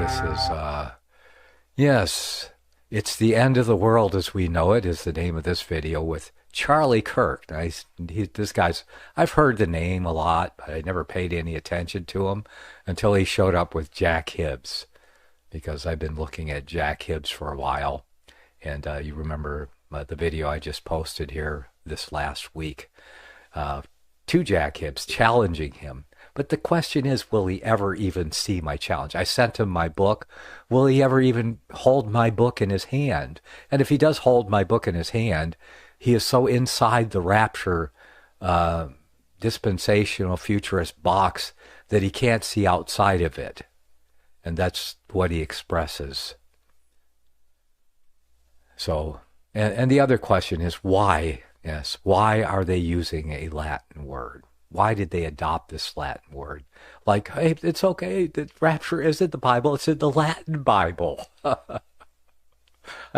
This is, yes, It's the End of the World as We Know It is the name of this video with Charlie Kirk. Now, this guy's, I've heard the name a lot, but I never paid any attention to him until he showed up with Jack Hibbs, because I've been looking at Jack Hibbs for a while. And you remember the video I just posted here this last week to Jack Hibbs, challenging him. But the question is, will he ever even see my challenge? I sent him my book. Will he ever even hold my book in his hand? And if he does hold my book in his hand, he is so inside the rapture dispensational futurist box that he can't see outside of it. And that's what he expresses. So, and the other question is why? Yes, why are they using a Latin word? Why did they adopt this Latin word? Like, hey, it's okay. The rapture is in the Bible. It's in the Latin Bible. I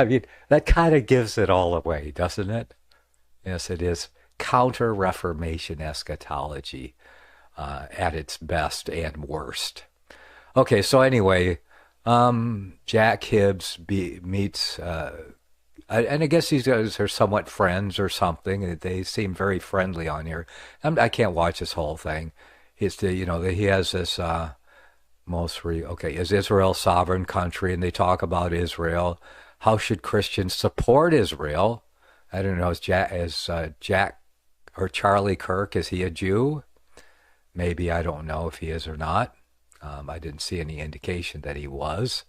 mean, that kind of gives it all away, doesn't it? Yes, it is counter-Reformation eschatology at its best and worst. Okay, so anyway, Jack Hibbs meets... and I guess these guys are somewhat friends or something. They seem very friendly on here. I can't watch this whole thing. He has this is Israel sovereign country, and they talk about Israel. How should Christians support Israel? I don't know. Is Jack or Charlie Kirk, is he a Jew? Maybe, I don't know if he is or not. I didn't see any indication that he was.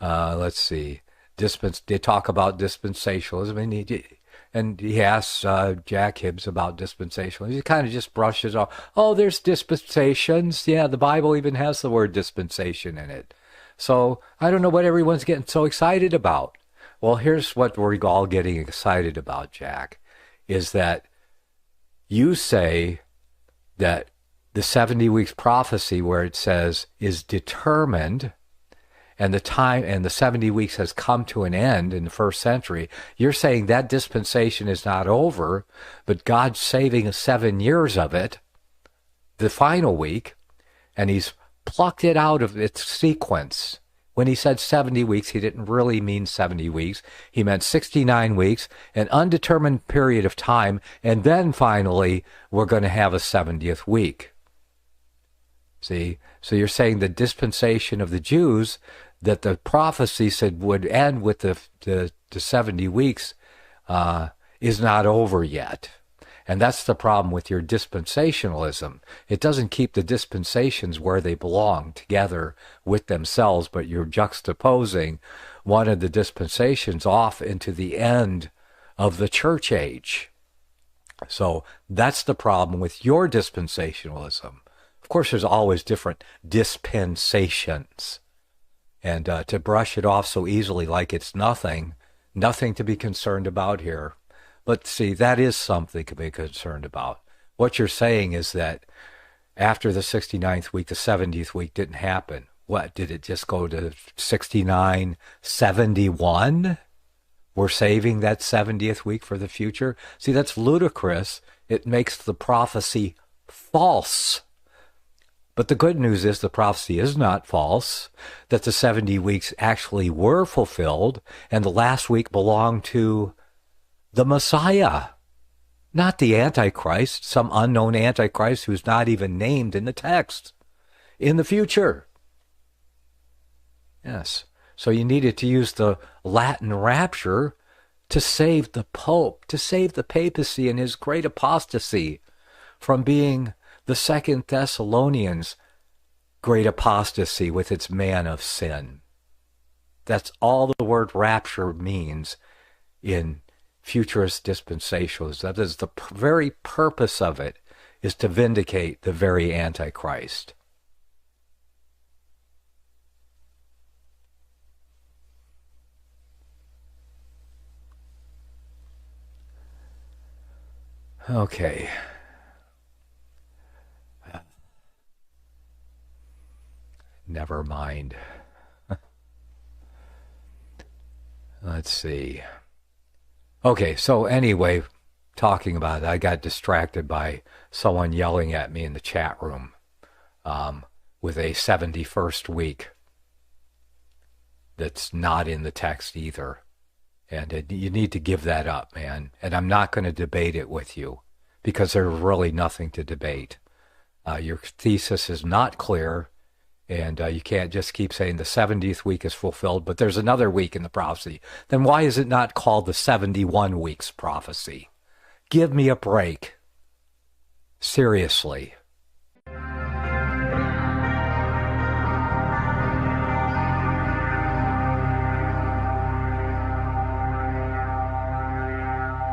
Let's see. They talk about dispensationalism, and he asks Jack Hibbs about dispensationalism. He kind of just brushes off. Oh, there's dispensations. Yeah, the Bible even has the word dispensation in it. So I don't know what everyone's getting so excited about. Well, here's what we're all getting excited about, Jack, is that you say that the 70 weeks prophecy where it says is determined, and the 70 weeks has come to an end in the first century, you're saying that dispensation is not over, but God's saving 7 years of it, the final week, and he's plucked it out of its sequence. When he said 70 weeks, he didn't really mean 70 weeks. He meant 69 weeks, an undetermined period of time, and then finally we're going to have a 70th week. See? So you're saying the dispensation of the Jews that the prophecy said would end with the 70 weeks is not over yet. And that's the problem with your dispensationalism. It doesn't keep the dispensations where they belong together with themselves, but you're juxtaposing one of the dispensations off into the end of the church age. So that's the problem with your dispensationalism. Of course, there's always different dispensations. And to brush it off so easily like it's nothing to be concerned about here. But see, that is something to be concerned about. What you're saying is that after the 69th week, the 70th week didn't happen. What, did it just go to 69, 71? We're saving that 70th week for the future? See, that's ludicrous. It makes the prophecy false. But the good news is the prophecy is not false, that the 70 weeks actually were fulfilled, and the last week belonged to the Messiah, not the Antichrist, some unknown Antichrist who's not even named in the text, in the future. Yes, so you needed to use the Latin rapture to save the Pope, to save the papacy and his great apostasy from being the Second Thessalonians' great apostasy with its man of sin. That's all the word rapture means in futurist dispensationalism. That is the very purpose of it, is to vindicate the very Antichrist. Okay. Never mind. Let's see. Okay, so anyway, talking about it, I got distracted by someone yelling at me in the chat room with a 71st week. that's not in the text either. And you need to give that up, man. And I'm not going to debate it with you because there's really nothing to debate. Your thesis is not clear, and you can't just keep saying the 70th week is fulfilled, but there's another week in the prophecy. Then why is it not called the 71 weeks prophecy? Give me a break. Seriously.